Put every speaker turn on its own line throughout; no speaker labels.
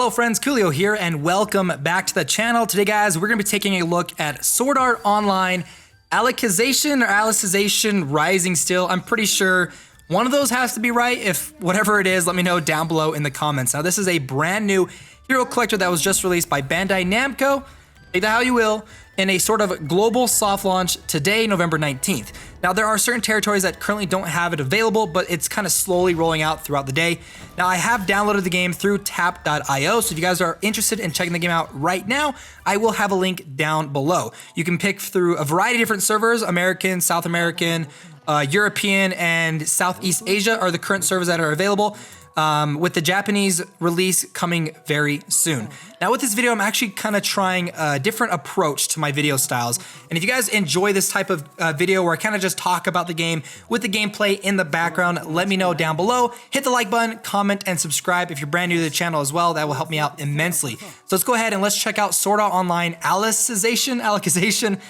Hello friends, Koolio here and welcome back to the channel. Today guys, we're going to be taking a look at Sword Art Online ALICIZATION or ALICIZATION Rising Still. I'm pretty sure one of those has to be right. If whatever it is, let me know down below in the comments. Now this is a brand new hero collector that was just released by Bandai Namco. Take that how you will, in a sort of global soft launch today, November 19th. Now there are certain territories that currently don't have it available, but it's kind of slowly rolling out throughout the day. Now I have downloaded the game through tap.io, so if you guys are interested in checking the game out right now, I will have a link down below. You can pick through a variety of different servers. American, South American, European, and Southeast Asia are the current servers that are available. With the Japanese release coming very soon. Now with this video, I'm actually kind of trying a different approach to my video styles. And if you guys enjoy this type of video where I kind of just talk about the game with the gameplay in the background, let me know down below. Hit the like button, comment, and subscribe if you're brand new to the channel as well. That will help me out immensely. So let's go ahead and let's check out Sword Art Online ALICIZATION.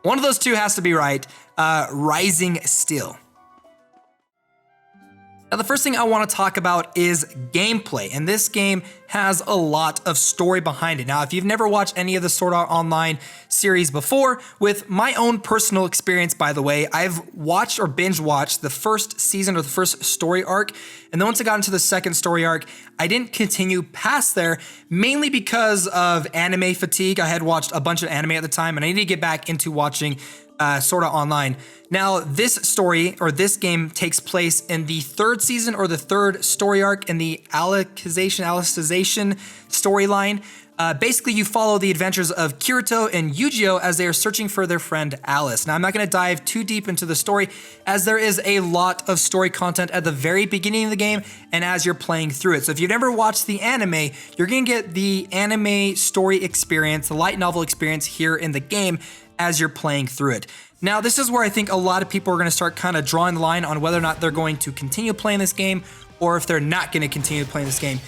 One of those two has to be right. Rising Still. Now the first thing I want to talk about is gameplay, and this game has a lot of story behind it. Now if you've never watched any of the Sword Art Online series before, with my own personal experience by the way, I've watched or binge watched the first season or the first story arc, and then once I got into the second story arc, I didn't continue past there, mainly because of anime fatigue. I had watched a bunch of anime at the time, and I need to get back into watching Sword Art Online. Now this story or this game takes place in the third season or the third story arc in the ALICIZATION storyline. Basically you follow the adventures of Kirito and Eugeo as they are searching for their friend Alice. Now I'm not going to dive too deep into the story as there is a lot of story content at the very beginning of the game and as you're playing through it. So if you've never watched the anime, you're going to get the anime story experience, the light novel experience here in the game as you're playing through it. Now this is where I think a lot of people are going to start kind of drawing the line on whether or not they're going to continue playing this game or if they're not going to continue playing this game.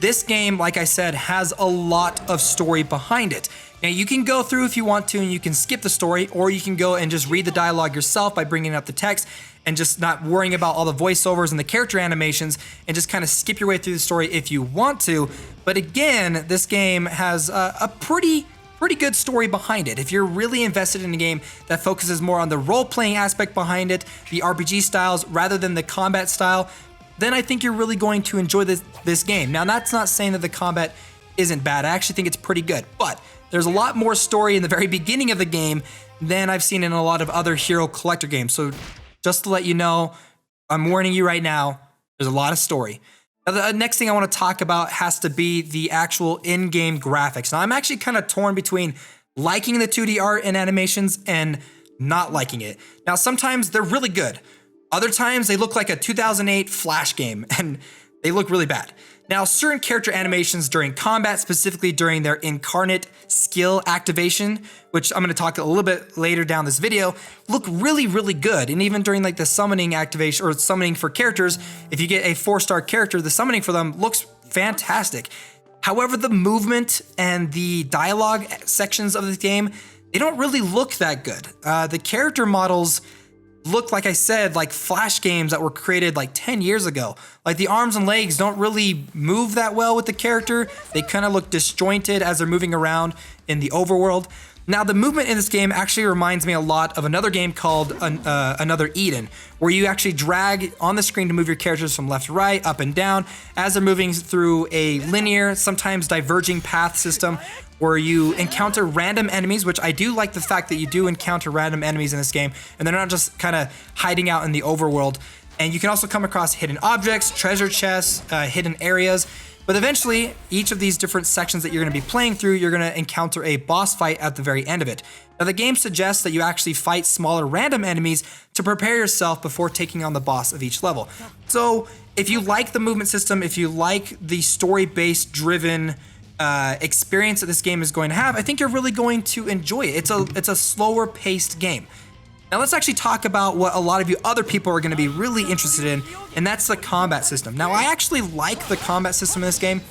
This game, like I said, has a lot of story behind it. Now you can go through if you want to and you can skip the story, or you can go and just read the dialogue yourself by bringing up the text and just not worrying about all the voiceovers and the character animations and just kind of skip your way through the story if you want to. But again, this game has a pretty good story behind it. If you're really invested in a game that focuses more on the role-playing aspect behind it, the RPG styles rather than the combat style, then I think you're really going to enjoy this game. Now that's not saying that the combat isn't bad. I actually think it's pretty good, but there's a lot more story in the very beginning of the game than I've seen in a lot of other hero collector games. So just to let you know, I'm warning you right now, there's a lot of story. Now, the next thing I want to talk about has to be the actual in-game graphics. Now, I'm actually kind of torn between liking the 2D art and animations and not liking it. Now, sometimes they're really good. Other times, they look like a 2008 Flash game, and they look really bad. Now, certain character animations during combat, specifically during their incarnate skill activation, which I'm going to talk a little bit later down this video, look really, really good. And even during like the summoning activation or summoning for characters, if you get a 4-star character, the summoning for them looks fantastic. However, the movement and the dialogue sections of the game, they don't really look that good. The character models look, like I said, like Flash games that were created like 10 years ago. Like the arms and legs don't really move that well with the character. They kind of look disjointed as they're moving around in the overworld. Now the movement in this game actually reminds me a lot of another game called Another Eden, where you actually drag on the screen to move your characters from left to right, up and down, as they're moving through a linear, sometimes diverging path system, where you encounter random enemies, which I do like the fact that you do encounter random enemies in this game, and they're not just kind of hiding out in the overworld. And you can also come across hidden objects, treasure chests, hidden areas. But eventually, each of these different sections that you're going to be playing through, you're going to encounter a boss fight at the very end of it. Now, the game suggests that you actually fight smaller random enemies to prepare yourself before taking on the boss of each level. So, if you like the movement system, if you like the story-based driven experience that this game is going to have, I think you're really going to enjoy it. It's a slower paced game. Now let's actually talk about what a lot of you other people are going to be really interested in, and that's the combat system. Now I actually like the combat system in this game.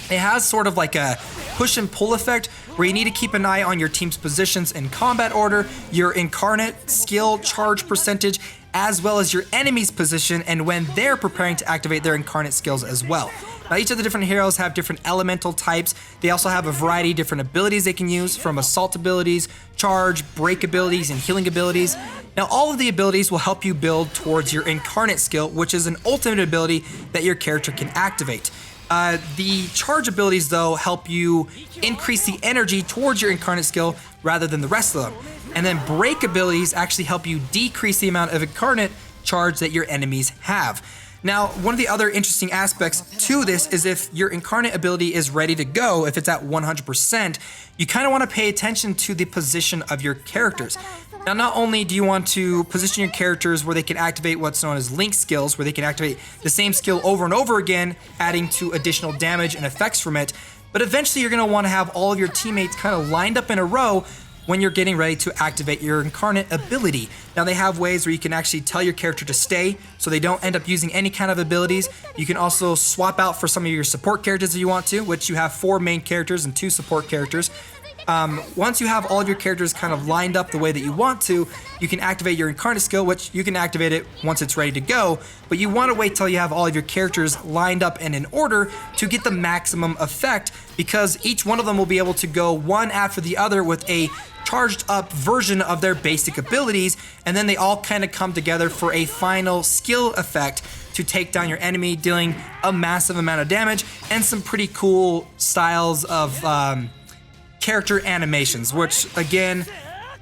It has sort of like a push and pull effect where you need to keep an eye on your team's positions in combat order, your incarnate skill charge percentage, as well as your enemy's position and when they're preparing to activate their incarnate skills as well. Now, each of the different heroes have different elemental types. They also have a variety of different abilities they can use, from assault abilities, charge, break abilities, and healing abilities. Now, all of the abilities will help you build towards your incarnate skill, which is an ultimate ability that your character can activate. The charge abilities, though, help you increase the energy towards your incarnate skill rather than the rest of them. And then break abilities actually help you decrease the amount of incarnate charge that your enemies have. Now, one of the other interesting aspects to this is if your incarnate ability is ready to go, if it's at 100%, you kind of want to pay attention to the position of your characters. Now, not only do you want to position your characters where they can activate what's known as link skills, where they can activate the same skill over and over again, adding to additional damage and effects from it, but eventually you're going to want to have all of your teammates kind of lined up in a row when you're getting ready to activate your incarnate ability. Now, they have ways where you can actually tell your character to stay so they don't end up using any kind of abilities. You can also swap out for some of your support characters if you want to, which you have 4 main characters and 2 support characters. Once you have all of your characters kind of lined up the way that you want to, you can activate your incarnate skill, which you can activate it once it's ready to go, but you want to wait till you have all of your characters lined up and in order to get the maximum effect, because each one of them will be able to go one after the other with a charged up version of their basic abilities, and then they all kind of come together for a final skill effect to take down your enemy, dealing a massive amount of damage and some pretty cool styles of character animations, which again,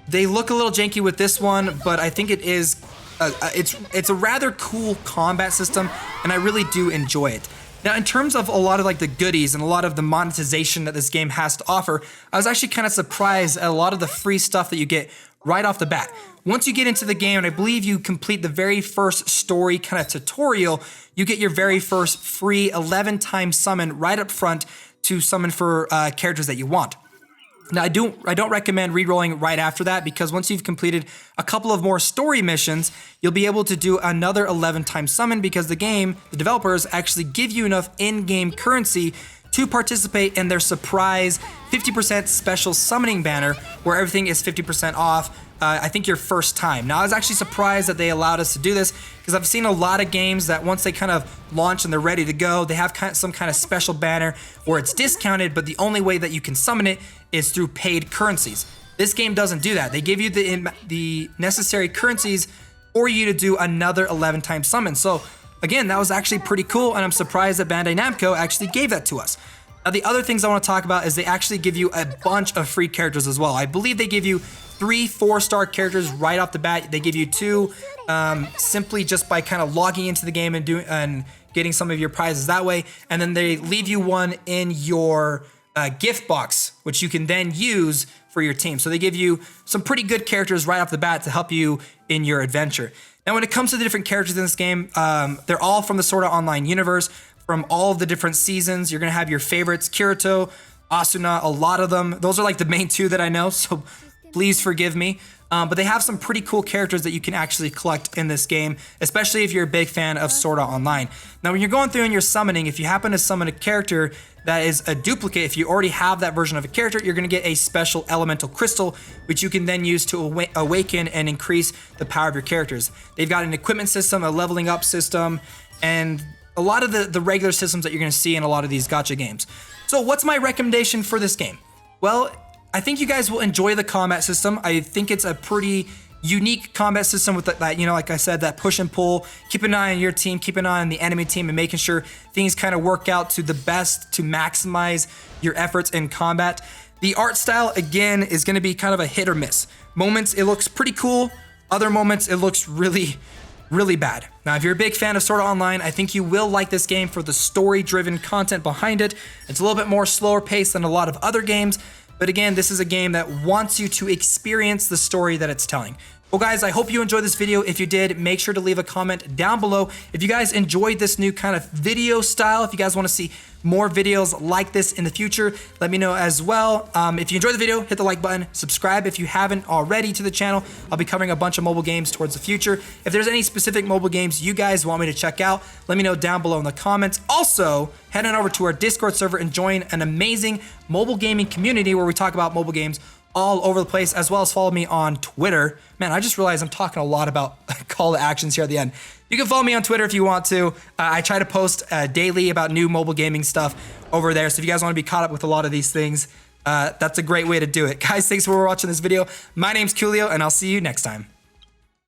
they look a little janky with this one, but I think it is it's a rather cool combat system, and I really do enjoy it. Now, in terms of a lot of like the goodies and a lot of the monetization that this game has to offer, I was actually kind of surprised at a lot of the free stuff that you get right off the bat. Once you get into the game, and I believe you complete the very first story kind of tutorial, you get your very first free 11-time summon right up front to summon for characters that you want. Now, I don't recommend re-rolling right after that, because once you've completed a couple of more story missions, you'll be able to do another 11-time summon, because the developers actually give you enough in-game currency to participate in their surprise 50% special summoning banner, where everything is 50% off, I think your first time. Now, I was actually surprised that they allowed us to do this, because I've seen a lot of games that once they kind of launch and they're ready to go, they have some kind of special banner where it's discounted, but the only way that you can summon it is through paid currencies. This game doesn't do that. They give you the necessary currencies for you to do another 11-time summon. So again, that was actually pretty cool, and I'm surprised that Bandai Namco actually gave that to us. Now, the other things I want to talk about is they actually give you a bunch of free characters as well. I believe they give you 3 4-star characters right off the bat. They give you 2 simply just by kind of logging into the game and getting some of your prizes that way. And then they leave you 1 in your gift box, which you can then use for your team. So they give you some pretty good characters right off the bat to help you in your adventure. Now, when it comes to the different characters in this game, they're all from the Sword Art Online universe, from all of the different seasons. You're going to have your favorites, Kirito, Asuna, a lot of them. Those are like the main 2 that I know, so please forgive me. But they have some pretty cool characters that you can actually collect in this game, especially if you're a big fan of Sword Art Online. Now, when you're going through and you're summoning, if you happen to summon a character that is a duplicate, if you already have that version of a character, you're going to get a special elemental crystal, which you can then use to awaken and increase the power of your characters. They've got an equipment system, a leveling up system, and a lot of the regular systems that you're going to see in a lot of these gacha games. So what's my recommendation for this game? Well, I think you guys will enjoy the combat system. I think it's a pretty unique combat system with that, you know, like I said, that push and pull. Keep an eye on your team, keep an eye on the enemy team, and making sure things kind of work out to the best to maximize your efforts in combat. The art style, again, is going to be kind of a hit or miss. Moments, it looks pretty cool. Other moments, it looks really bad. Now, if you're a big fan of Sword Art Online, I think you will like this game for the story-driven content behind it. It's a little bit more slower paced than a lot of other games, but again, this is a game that wants you to experience the story that it's telling. Well, guys, I hope you enjoyed this video. If you did, make sure to leave a comment down below. If you guys enjoyed this new kind of video style, if you guys want to see more videos like this in the future, let me know as well. If you enjoyed the video, hit the like button, subscribe if you haven't already to the channel. I'll be covering a bunch of mobile games towards the future. If there's any specific mobile games you guys want me to check out, let me know down below in the comments. Also, head on over to our Discord server and join an amazing mobile gaming community where we talk about mobile games all over the place, as well as follow me on Twitter. Man, I just realized I'm talking a lot about call to actions here at the end. You can follow me on Twitter if you want to. I try to post daily about new mobile gaming stuff over there. So if you guys want to be caught up with a lot of these things, that's a great way to do it. Guys, thanks for watching this video. My name's Koolio, and I'll see you next time.